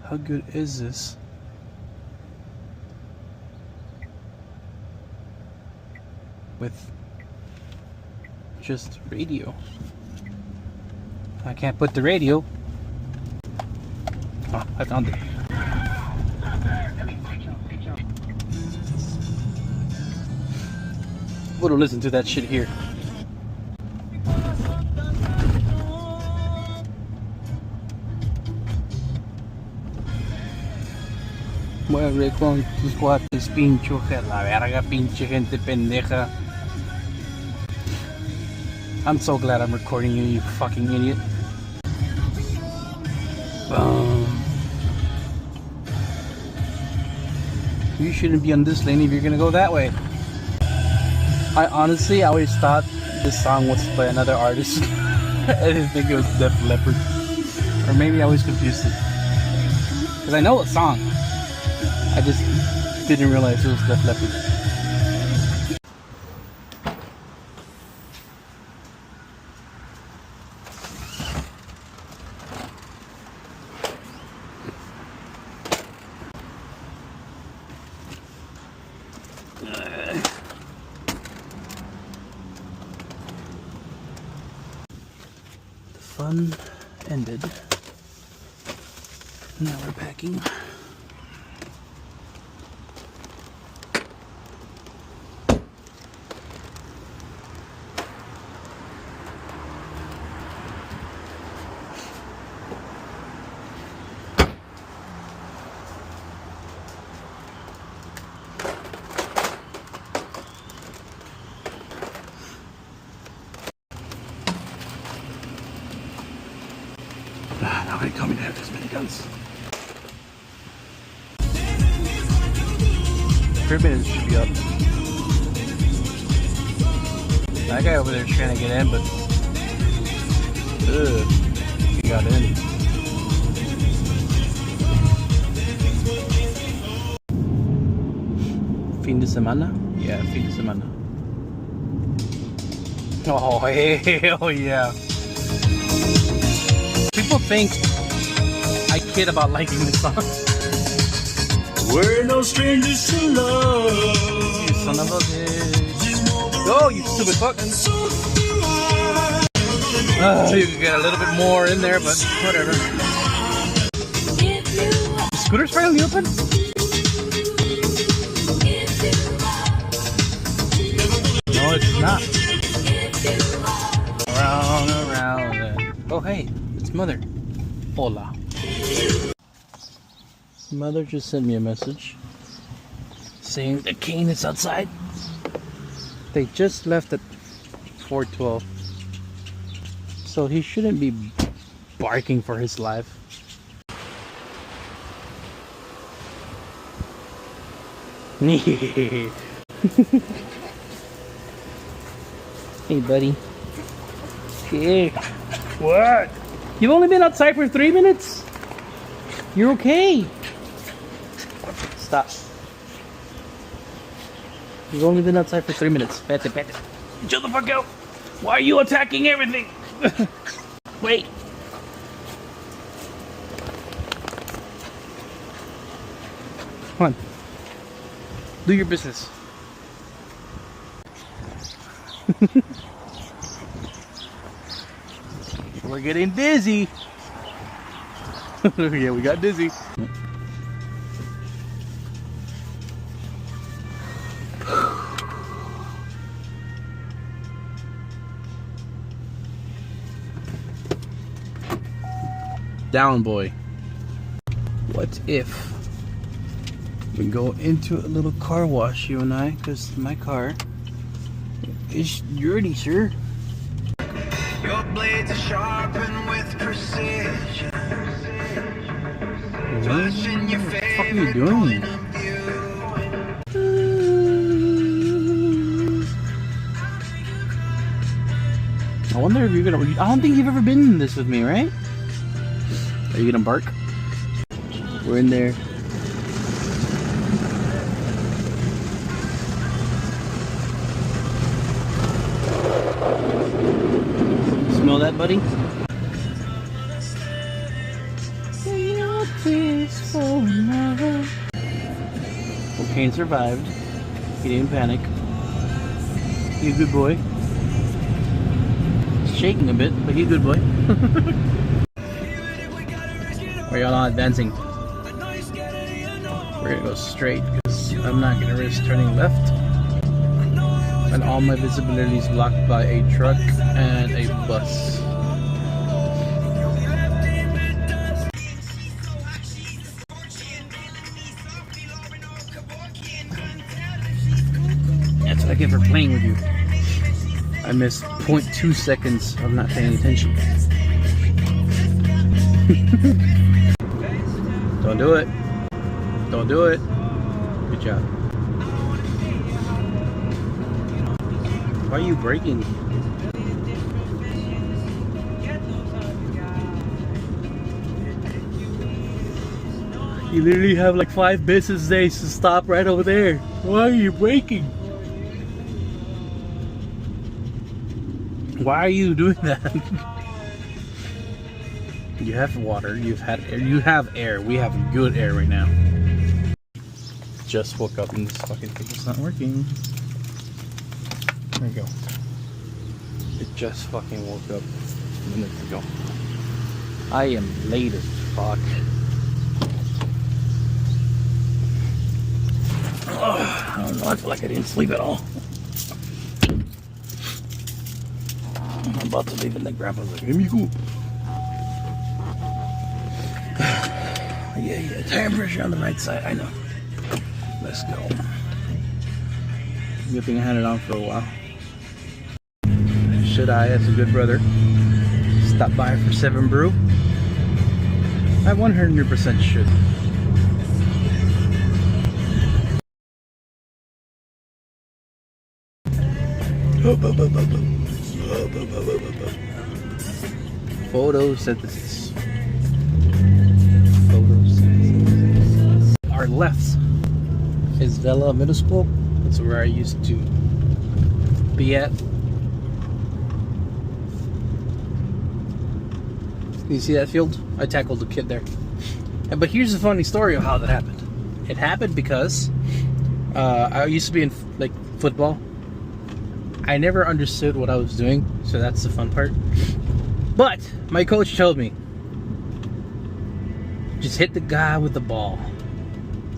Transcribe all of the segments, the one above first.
How good is this? With just radio. I can't put the radio. Oh, I found it. We'll listen to that shit here. Mueve con tus cuates, pincho, que la verga, pinche gente pendeja. I'm so glad I'm recording you, you fucking idiot. You shouldn't be on this lane if you're gonna go that way. I honestly always thought this song was by another artist. I didn't think it was Def Leppard. Or maybe I was confused it. Because I know the song. I just didn't realize it was Def Leppard. The fun ended. Now we're packing. Nobody told me to have this many guns. 3 minutes should be up. That guy over there is trying to get in, but he got in. Fin de semana? Yeah, fin de semana. Oh, hell yeah. People think I kid about liking this song. We're no strangers to love. You son of a bitch. Oh, you stupid fuck. You could get a little bit more in there, but whatever. Scooter's finally open? No, it's not. Around. Oh, hey. It's Mother. Hola. Mother just sent me a message saying the cane is outside. They just left at 4:12, so he shouldn't be barking for his life. Hey buddy. Hey. What? You've only been outside for 3 minutes? You're okay. Stop. You've only been outside for 3 minutes. Pete. Chill the fuck out. Why are you attacking everything? Wait. Come on. Do your business. We're getting dizzy. Yeah, we got dizzy. Down, boy. What if we go into a little car wash, you and I, because my car is dirty, sir. Your blades are sharpened with precision. Touching your What the fuck are you favorite doing? point of view. I wonder if you're gonna. I don't think you've ever been in this with me, right? Are you gonna bark? We're in there. Smell that, buddy? peaceful now. Well, Kane survived. He didn't panic. He's a good boy. He's shaking a bit, but he's a good boy. Are y'all not advancing? We're gonna go straight because I'm not gonna risk turning left. And all my visibility is blocked by a truck and a bus. That's what I get for playing with you. I missed 0.2 seconds of not paying attention. Don't do it. Don't do it. Good job. Why are you braking? You literally have like 5 business days to stop right over there. Why are you braking? Why are you doing that? You have water, you've had air, you have air. We have good air right now. Just woke up and this fucking thing is not working. There we go. It just fucking woke up minutes ago. I am late as fuck. I don't know, I feel like I didn't sleep at all. I'm about to leave and then Grandpa's like, let me go. Yeah, tire pressure on the right side, I know. Let's go. Good thing I had it on for a while. Should I, as a good brother, stop by for 7 Brew? I 100% should. Photosynthesis. Our left is Vela Middle School. That's where I used to be at. You see that field? I tackled a kid there. But here's the funny story of how that happened. It happened because I used to be in like football. I never understood what I was doing, so that's the fun part. But my coach told me, just hit the guy with the ball.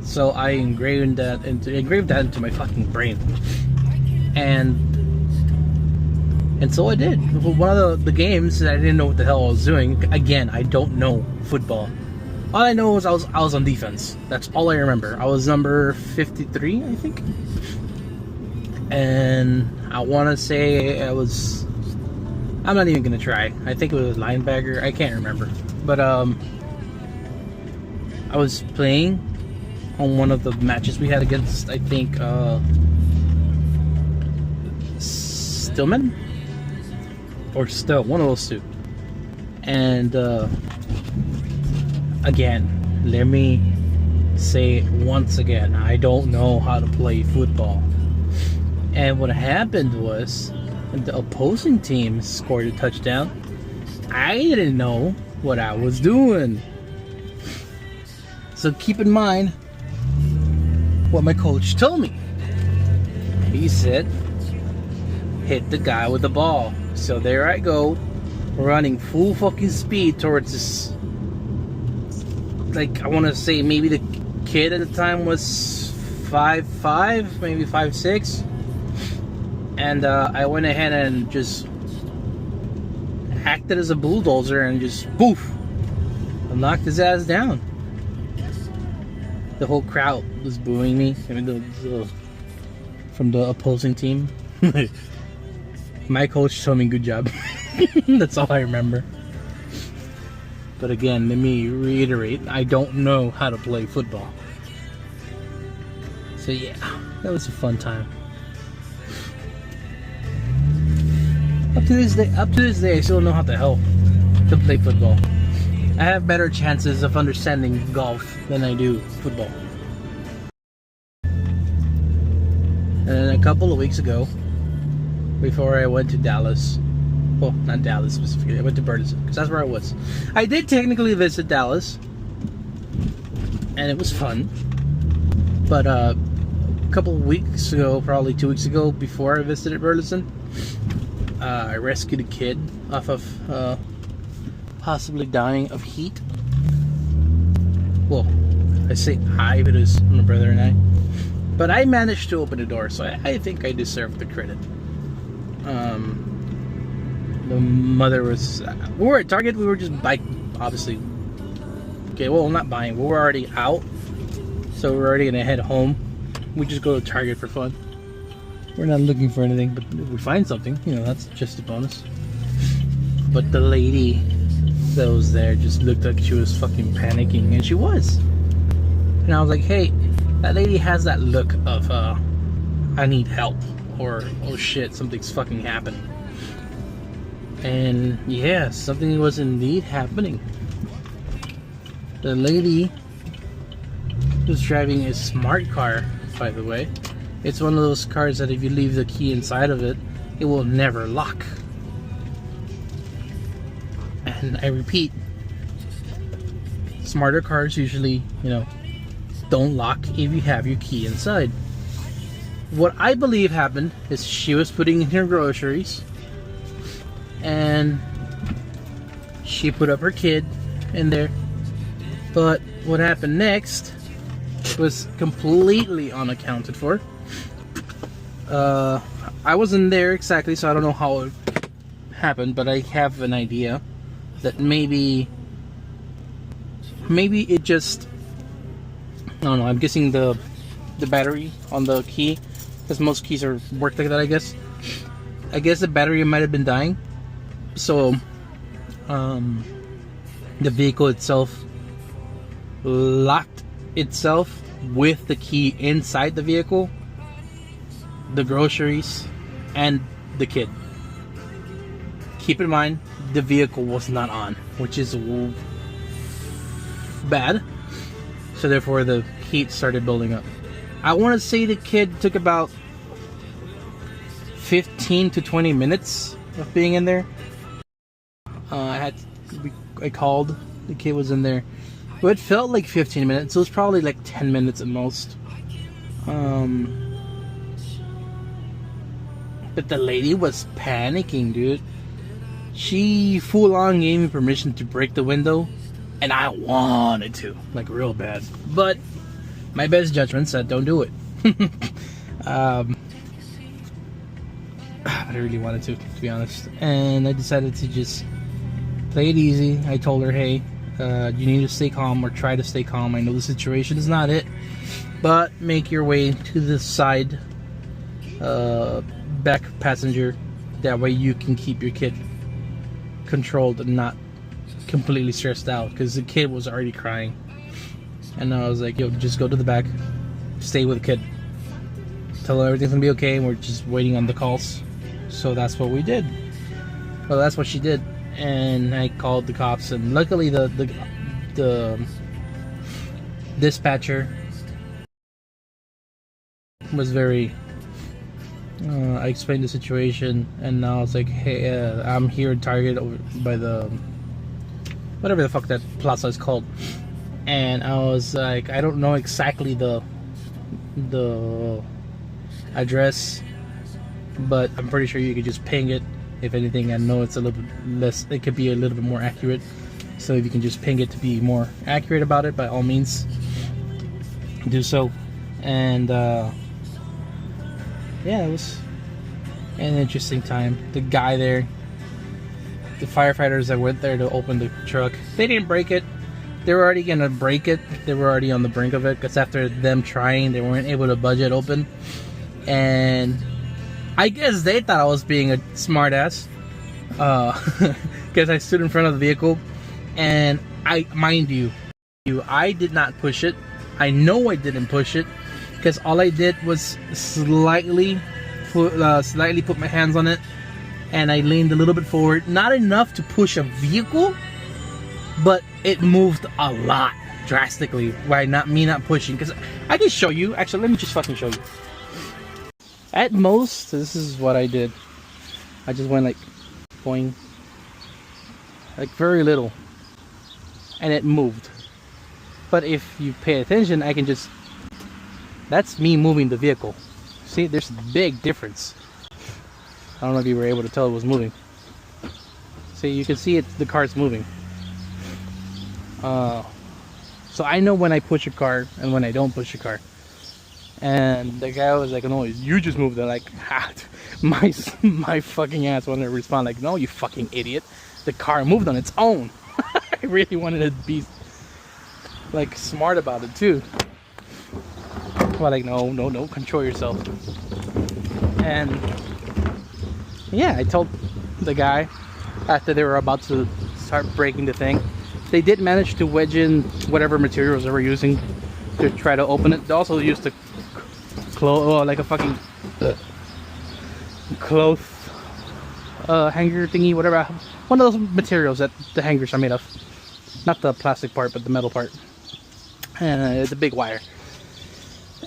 So I engraved that into my fucking brain. And so I did. One of the games that I didn't know what the hell I was doing. Again, I don't know football. All I know was I was on defense. That's all I remember. I was number 53, I think. And I want to say I was... I'm not even going to try. I think it was linebacker. I can't remember. But I was playing on one of the matches we had against, I think, Stillman? Or Stowe, one of those two. And again, let me say it once again, I don't know how to play football. And what happened was, when the opposing team scored a touchdown, I didn't know what I was doing. So keep in mind what my coach told me. He said, hit the guy with the ball. So there I go, running full fucking speed towards this, like, I want to say maybe the kid at the time was 5'5", maybe 5'6". And I went ahead and just acted as a bulldozer and just poof, knocked his ass down. The whole crowd was booing me. I mean, from the opposing team. My coach told me good job. That's all I remember. But again, let me reiterate, I don't know how to play football. So yeah, that was a fun time. Up to this day, I still don't know how the hell to play football. I have better chances of understanding golf than I do football. And then a couple of weeks ago, before I went to Dallas, well, not Dallas specifically, I went to Burleson, because that's where I was. I did technically visit Dallas, and it was fun. But a couple of weeks ago, probably 2 weeks ago, before I visited Burleson, I rescued a kid off of possibly dying of heat. Well, I say I, but it was my brother and I. But I managed to open the door, so I think I deserve the credit. The mother was... we were at Target, we were just obviously... Okay, well, not buying, we were already out. So we're already gonna head home. We just go to Target for fun. We're not looking for anything, but if we find something, you know, that's just a bonus. But the lady that was there just looked like she was fucking panicking, and she was. And I was like, hey, that lady has that look of, I need help, or, oh shit, something's fucking happening. And yeah, something was indeed happening. The lady was driving a smart car, by the way. It's one of those cars that if you leave the key inside of it, it will never lock. And I repeat, smarter cars usually, you know, don't lock if you have your key inside. What I believe happened is she was putting in her groceries and she put up her kid in there. But what happened next was completely unaccounted for. I wasn't there exactly, so I don't know how it happened, but I have an idea that maybe it just, I don't know, I'm guessing the battery on the key, because most keys are work like that, I guess the battery might have been dying, so the vehicle itself locked itself with the key inside the vehicle, the groceries, and the kid. Keep in mind, the vehicle was not on, which is bad. So therefore the heat started building up. I want to say the kid took about 15 to 20 minutes of being in there. I called, the kid was in there. But it felt like 15 minutes, so it was probably like 10 minutes at most. But the lady was panicking, dude. She full on gave me permission to break the window, and I wanted to, like real bad. But my best judgment said don't do it. But I really wanted to be honest. And I decided to just play it easy. I told her, hey, you need to stay calm, or try to stay calm. I know the situation is not it, but make your way to the side back passenger. That way you can keep your kid controlled and not completely stressed out, because the kid was already crying. And I was like, yo, just go to the back, stay with the kid, tell her everything's gonna be okay, and we're just waiting on the calls. So that's what we did. Well, that's what she did. And I called the cops, and luckily the dispatcher was very I explained the situation, and I was like, hey, I'm here in Target over by the whatever the fuck that plaza is called, and I was like, I don't know exactly the address, but I'm pretty sure you could just ping it. If anything, I know it's a little bit less, it could be a little bit more accurate. So if you can just ping it to be more accurate about it, by all means, do so. And yeah, it was an interesting time. The guy there, the firefighters that went there to open the truck, they didn't break it. They were already gonna break it. They were already on the brink of it, because after them trying, they weren't able to budge it open. And I guess they thought I was being a smart ass, because I stood in front of the vehicle, and mind you, I did not push it. I know I didn't push it, because all I did was slightly put my hands on it, and I leaned a little bit forward, not enough to push a vehicle, but it moved a lot, drastically, by not pushing. Because I can show you. Actually, let me just fucking show you. At most, this is what I did. I just went like, boing, like very little, and it moved. But if you pay attention, I can just... That's me moving the vehicle. See, there's a big difference. I don't know if you were able to tell it was moving. See, you can see it, the car's moving. So I know when I push a car and when I don't push a car. And the guy was like, no, you just moved it. Like, my fucking ass wanted to respond like, no, you fucking idiot. The car moved on its own. I really wanted to be like smart about it too. But like, no, control yourself. And yeah, I told the guy after they were about to start breaking the thing, they did manage to wedge in whatever materials they were using to try to open it. They also used the like a fucking cloth hanger thingy, whatever. One of those materials that the hangers are made of. Not the plastic part, but the metal part. And it's a big wire.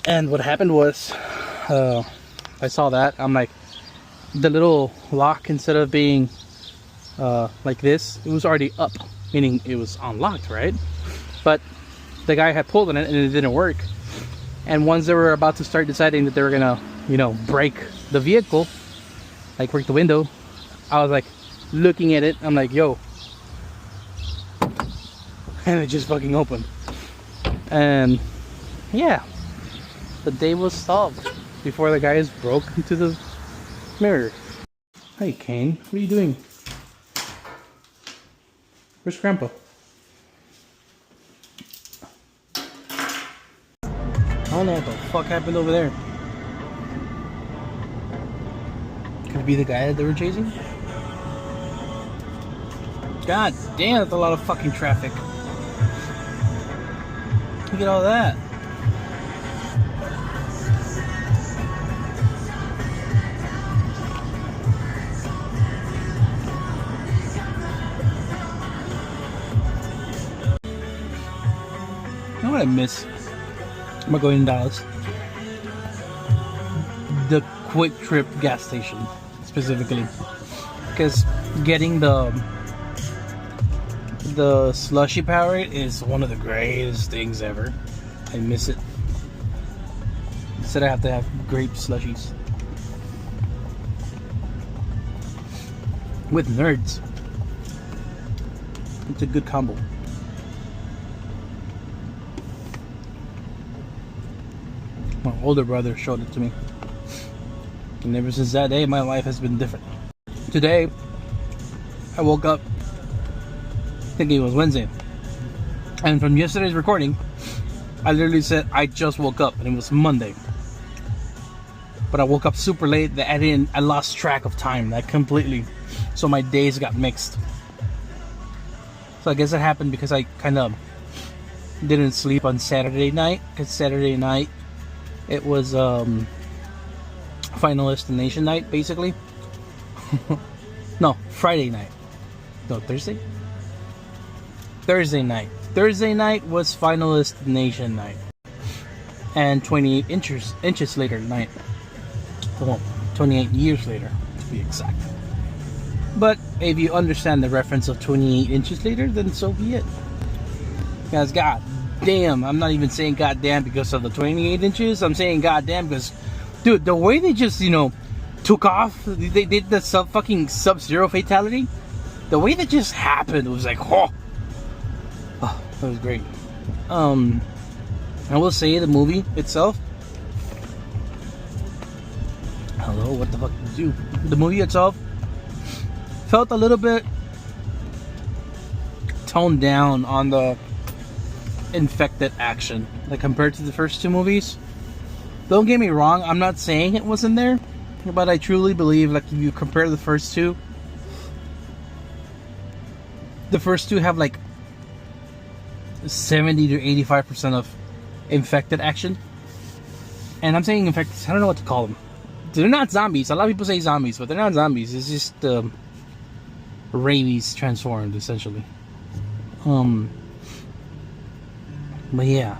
And what happened was, I saw that. I'm like, the little lock, instead of being like this, it was already up, meaning it was unlocked, right? But the guy had pulled on it and it didn't work. And once they were about to start deciding that they were gonna, you know, break the vehicle, like break the window, I was like looking at it. I'm like, yo. And it just fucking opened. And yeah, the day was solved before the guys broke into the mirror. Hey Kane, what are you doing? Where's Grandpa? I don't know what the fuck happened over there. Could it be the guy that they were chasing? God damn, that's a lot of fucking traffic. Look at all that. You know what I miss? I'm gonna go in Dallas. The Quick Trip gas station, specifically, because getting the slushy Powerade is one of the greatest things ever. I miss it. Instead, I have to have grape slushies with nerds. It's a good combo. My older brother showed it to me, and ever since that day, my life has been different. Today, I woke up thinking it was Wednesday, and from yesterday's recording, I literally said I just woke up, and it was Monday. But I woke up super late. That I lost track of time, like completely. So my days got mixed. So I guess it happened because I kind of didn't sleep on Saturday night. Because Saturday night, it was Final Destination night, basically. No, Friday night. No, Thursday? Thursday night. Thursday night was Final Destination night. And 28 inches later night. Well, 28 years later, to be exact. But if you understand the reference of 28 inches later, then so be it. Guys, god damn, I'm not even saying goddamn because of the 28 inches. I'm saying goddamn because, dude, the way they just, you know, took off, they did the fucking Sub-Zero fatality. The way that just happened was like, oh, that was great. I will say the movie itself. Hello, what the fuck did you do? The movie itself felt a little bit toned down on the infected action, like compared to the first two movies. Don't get me wrong, I'm not saying it wasn't there, but I truly believe, like, if you compare the first two have like 70 to 85% of infected action. And I'm saying infected, I don't know what to call them. They're not zombies. A lot of people say zombies, but they're not zombies. It's just rabies transformed, essentially. But yeah,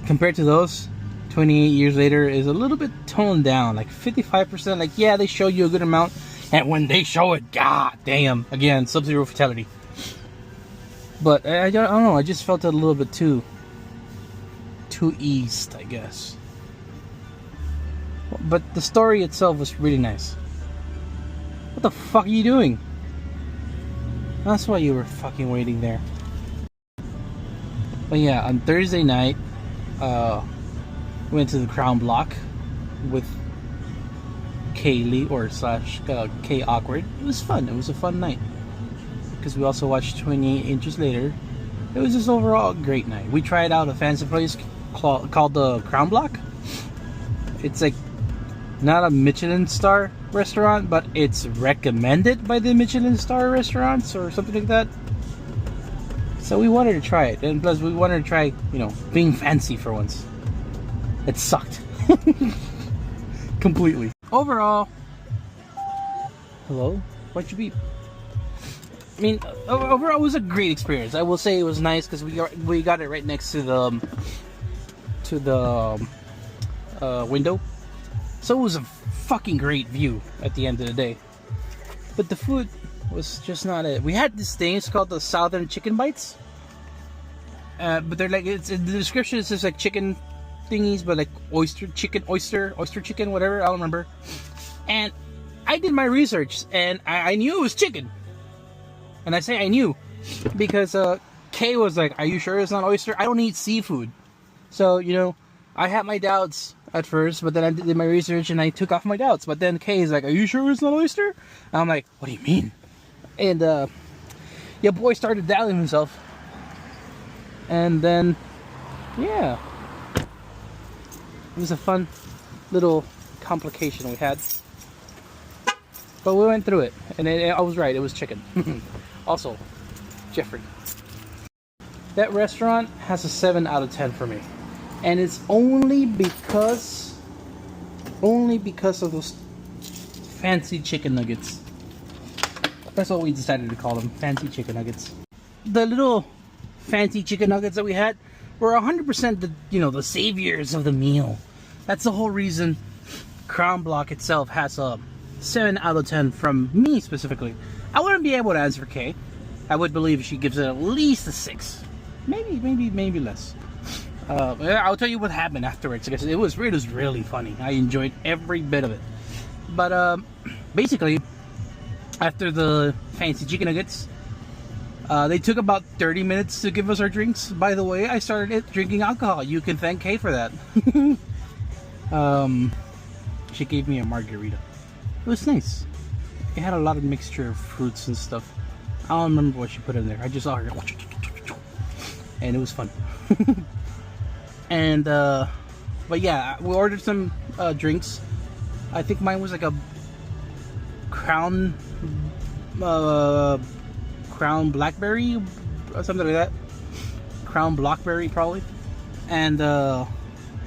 compared to those, 28 years later is a little bit toned down, like 55%. Like, yeah, they show you a good amount, and when they show it, god damn, again, Sub-Zero fatality. But I don't know. I just felt it a little bit too eased, I guess. But the story itself was really nice. What the fuck are you doing? That's why you were fucking waiting there. But yeah, on Thursday night, went to the Crown Block with Kaylee or slash K Awkward. It was fun. It was a fun night because we also watched 28 Inches Later. It was just overall a great night. We tried out a fancy place called the Crown Block. It's like not a Michelin star restaurant, but it's recommended by the Michelin star restaurants or something like that. So we wanted to try it, and plus we wanted to try, you know, being fancy for once. It sucked. Completely. Overall, hello? Why'd you beep? I mean, overall it was a great experience. I will say it was nice because we got it right next to the window. So it was a fucking great view at the end of the day. But the food was just not it. We had this thing, it's called the Southern Chicken Bites. But they're like, it's in the description, it's just like chicken thingies, but like oyster chicken, whatever, I don't remember. And I did my research, and I knew it was chicken. And I say I knew, because Kay was like, are you sure it's not oyster? I don't eat seafood. So, you know, I had my doubts at first, but then I did my research and I took off my doubts. But then Kay is like, are you sure it's not oyster? And I'm like, what do you mean? And your boy started doubting himself. And then, yeah, it was a fun little complication we had. But we went through it, and I was right, it was chicken. Also, Jeffrey. That restaurant has a 7 out of 10 for me. And it's only because of those fancy chicken nuggets. That's what we decided to call them, fancy chicken nuggets. The little fancy chicken nuggets that we had were 100% the saviors of the meal. That's the whole reason Crown Block itself has a 7 out of 10 from me specifically. I wouldn't be able to answer Kay. I would believe she gives it at least a 6. Maybe less. I'll tell you what happened afterwards because it was really funny. I enjoyed every bit of it. But basically, after the fancy chicken nuggets, they took about 30 minutes to give us our drinks. By the way, I started drinking alcohol. You can thank Kay for that. She gave me a margarita. It was nice. It had a lot of mixture of fruits and stuff. I don't remember what she put in there. I just saw her, and it was fun. And but yeah, we ordered some drinks. I think mine was like a Crown Blackberry or something like that. Crown Blackberry probably. And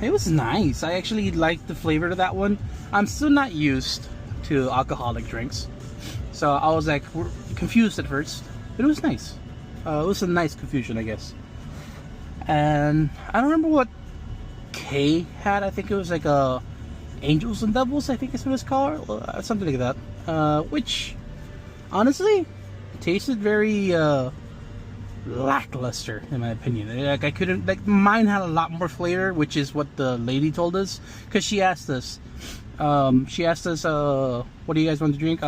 it was nice. I actually liked the flavor of that one. I'm still not used to alcoholic drinks, so I was like confused at first, but it was nice. It was a nice confusion, I guess. And I don't remember what Kay had. I think it was like Angels and Devils, I think is what it's called, something like that. Which honestly tasted very lackluster in my opinion. Like I couldn't, like mine had a lot more flavor, which is what the lady told us, because she asked us what do you guys want to drink?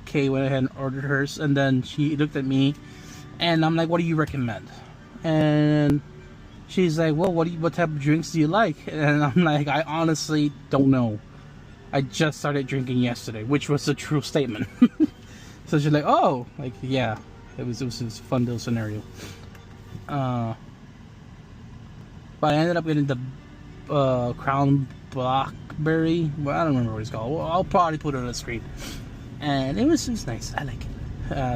Kay went ahead and ordered hers, and then she looked at me and I'm like, what do you recommend? And she's like, well, what type of drinks do you like? And I'm like, I honestly don't know. I just started drinking yesterday, which was a true statement. So she's like, oh, like, yeah, it was a fun little scenario. But I ended up getting the Crown Blackberry. Well, I don't remember what it's called. Well, I'll probably put it on the screen. And it was nice. I like it.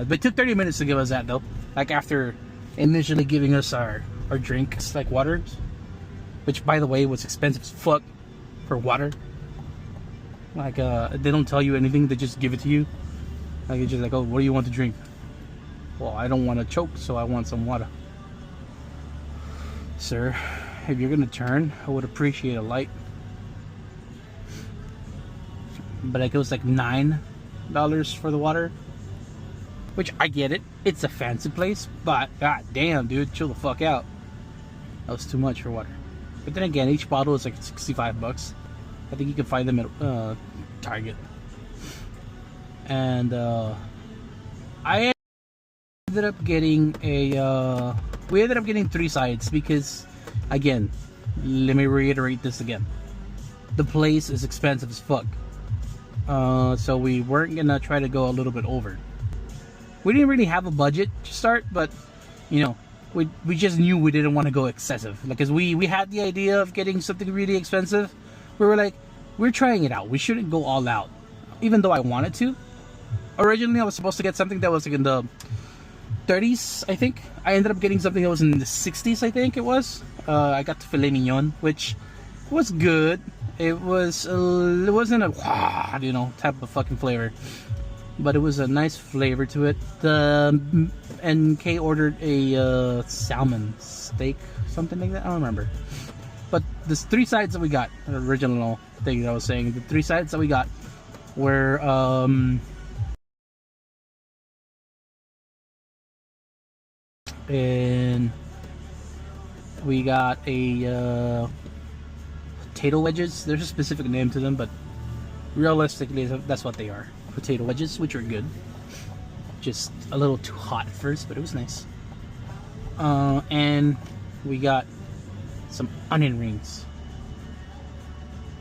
But it took 30 minutes to give us that, though. Like, after initially giving us our drinks, like water, which, by the way, was expensive as fuck for water. Like, they don't tell you anything. They just give it to you. Like, it's just like, oh, what do you want to drink? Well, I don't want to choke, so I want some water. Sir, if you're gonna turn, I would appreciate a light. But like, it was like $9 for the water. which I get it. It's a fancy place, but god damn, dude, chill the fuck out. That was too much for water. But then again, each bottle is like 65 bucks. I think you can find them at Target. And I ended up getting a we ended up getting 3 sides because, again, let me reiterate this again, the place is expensive as fuck. So we weren't gonna try to go a little bit over. We didn't really have a budget to start, but you know, we just knew we didn't want to go excessive. Like, cause we had the idea of getting something really expensive. We were like, we're trying it out. We shouldn't go all out, even though I wanted to. Originally, I was supposed to get something that was like in the 30s, I think. I ended up getting something that was in the 60s, I think it was. I got the filet mignon, which was good. It wasn't a you know, type of fucking flavor, but it was a nice flavor to it. And Kay ordered a salmon steak, something like that. I don't remember. But the 3 sides that we got, the original thing that I was saying, the 3 sides that we got were and we got a potato wedges. There's a specific name to them, but realistically that's what they are. Potato wedges, which are good. Just a little too hot at first, but it was nice. And we got some onion rings.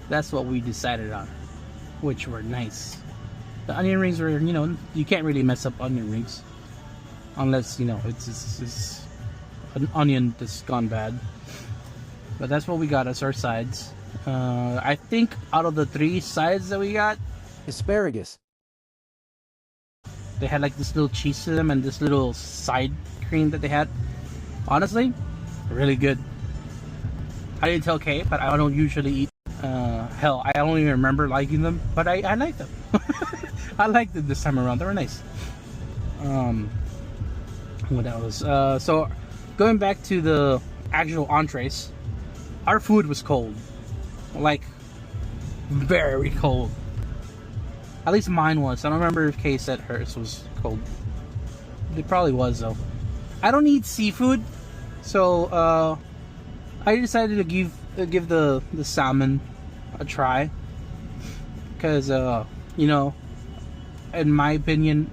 That's what we decided on, which were nice. The onion rings were, you know, you can't really mess up onion rings unless, you know, it's an onion that's gone bad. But that's what we got as our sides. I think out of the 3 sides that we got, asparagus. they had like this little cheese to them and this little side cream that they had. Honestly, really good. I didn't tell Kay, but I don't usually eat. Hell, I don't even remember liking them, but I like them. I liked them this time around. They were nice. What else? So going back to the actual entrees, our food was cold, like very cold. At least mine was. I don't remember if Kay said hers was cold. It probably was though. I don't eat seafood, so I decided to give the salmon a try, because you know, in my opinion,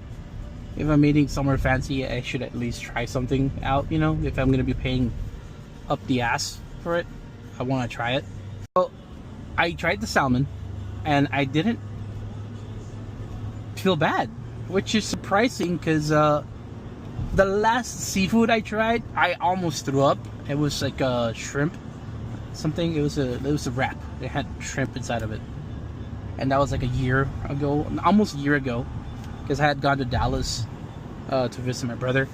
if I'm eating somewhere fancy, I should at least try something out. You know, if I'm gonna be paying up the ass for it, I want to try it. So I tried the salmon, and I didn't feel bad, which is surprising because the last seafood I tried, I almost threw up. It was like a shrimp something. It was a wrap. It had shrimp inside of it, and that was like a year ago, almost a year ago, because I had gone to Dallas to visit my brother,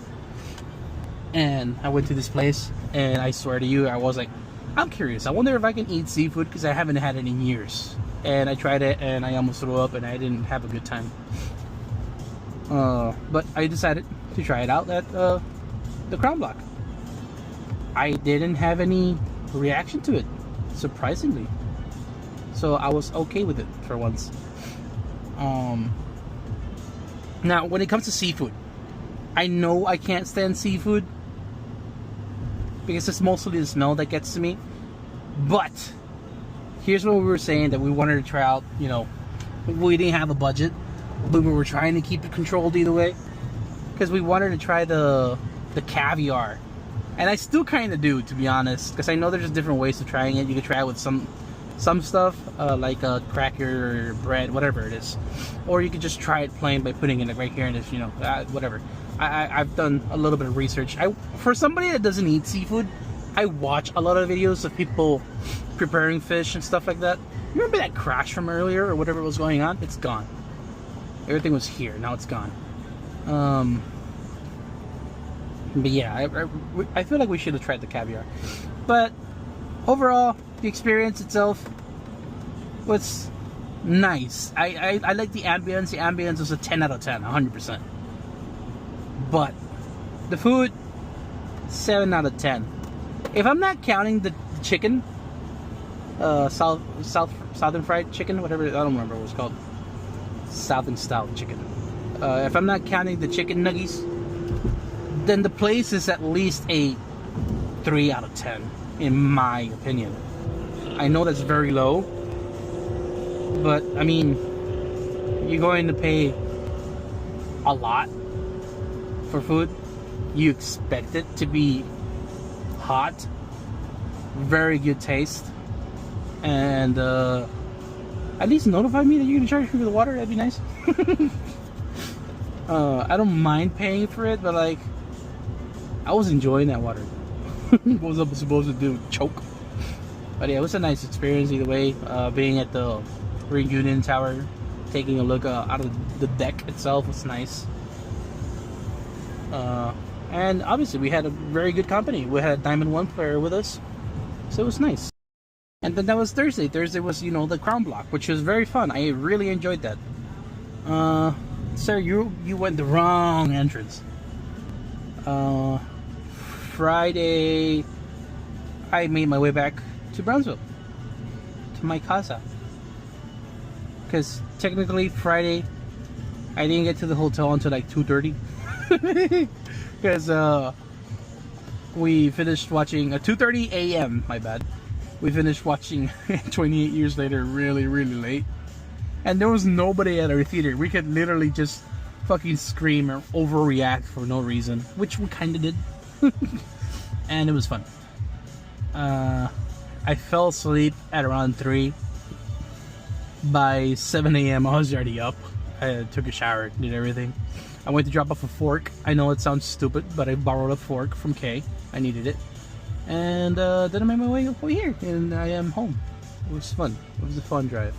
and I went to this place, and I swear to you, I was like, I'm curious. I wonder if I can eat seafood, because I haven't had it in years. And I tried it, and I almost threw up, and I didn't have a good time. But I decided to try it out at the Crown Block. I didn't have any reaction to it, surprisingly. So I was okay with it for once. Now, when it comes to seafood, I know I can't stand seafood because it's mostly the smell that gets to me. But here's what we were saying, that we wanted to try out. You know, we didn't have a budget, but we were trying to keep it controlled either way, because we wanted to try the caviar. And I still kind of do, to be honest, because I know there's different ways of trying it. You can try it with some stuff, like a cracker or bread, whatever it is, or you could just try it plain by putting it right here in this, you know, whatever. I've done a little bit of research. For somebody that doesn't eat seafood, I watch a lot of videos of people preparing fish and stuff like that. You remember that crash from earlier or whatever was going on? It's gone. Everything was here. Now it's gone. But yeah, I feel like we should have tried the caviar. But overall, the experience itself was nice. I like the ambience. The ambience was a 10 out of 10, 100%. But the food, 7 out of 10. If I'm not counting the chicken, southern fried chicken, whatever, I don't remember what it's called. Southern style chicken. If I'm not counting the chicken nuggies, then the place is at least a 3 out of 10, in my opinion. I know that's very low, but I mean, you're going to pay a lot for food. You expect it to be hot, very good taste, and at least notify me that you're gonna charge me for the water. That'd be nice. I don't mind paying for it, but like, I was enjoying that water. What was I supposed to do? Choke? But yeah, it was a nice experience either way. Being at the reunion tower, taking a look out of the deck itself was nice. And obviously we had a very good company. We had a Diamond 1 player with us, so it was nice. And then that was Thursday. Thursday was, you know, the Crown Block, which was very fun. I really enjoyed that. Sir, you went the wrong entrance. Friday, I made my way back to Brownsville, to my casa. Because technically Friday, I didn't get to the hotel until like 2:30. Because we finished watching 2:30 a.m. My bad. We finished watching 28 Years Later really late, and there was nobody at our theater. We could literally just fucking scream or overreact for no reason, which we kind of did. And it was fun. I fell asleep at around 3. By 7 a.m. I was already up. I took a shower, did everything. I went to drop off a fork. I know it sounds stupid, but I borrowed a fork from Kay. I needed it. And then I made my way over here, and I am home. It was fun. It was a fun drive.